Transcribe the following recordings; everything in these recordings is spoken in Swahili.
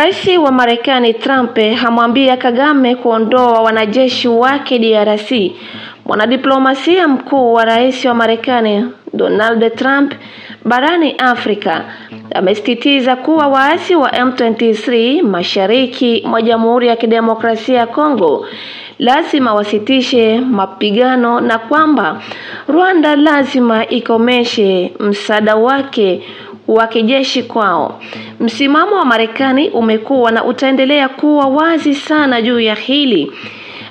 Rais wa Marekani Trump hamwambia Kagame kuondoa wanajeshi wake DRC. Mwanadiplomasia mkuu wa rais wa Marekani Donald Trump barani Afrika amesisitiza kuwa waasi wa M23 mashariki mwa Jamhuri ya Kidemokrasia ya Kongo lazima wasitishe mapigano na kwamba Rwanda lazima ikomeshe msaada wake wa kijeshi kwao. Msimamo wa Marekani umekuwa na utaendelea kuwa wazi sana juu ya hili,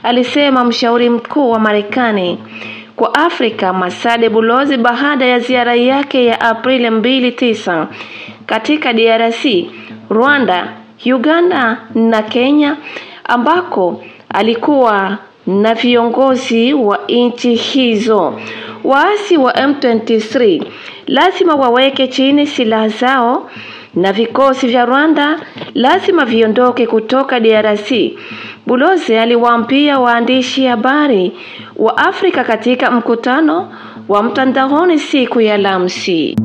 alisema mshauri mkuu wa Marekani kwa Afrika Masade Bulozi baada ya ziara yake ya Aprili 29 katika DRC, Rwanda, Uganda na Kenya, ambako alikuwa na viongozi wa nchi hizo. Waasi wa M23 lazima waweke chini silaha zao na vikosi vya Rwanda lazima viondoke kutoka DRC. Bulozi aliwaambia waandishi habari wa Afrika katika mkutano wa mtandaoni siku ya Alhamisi.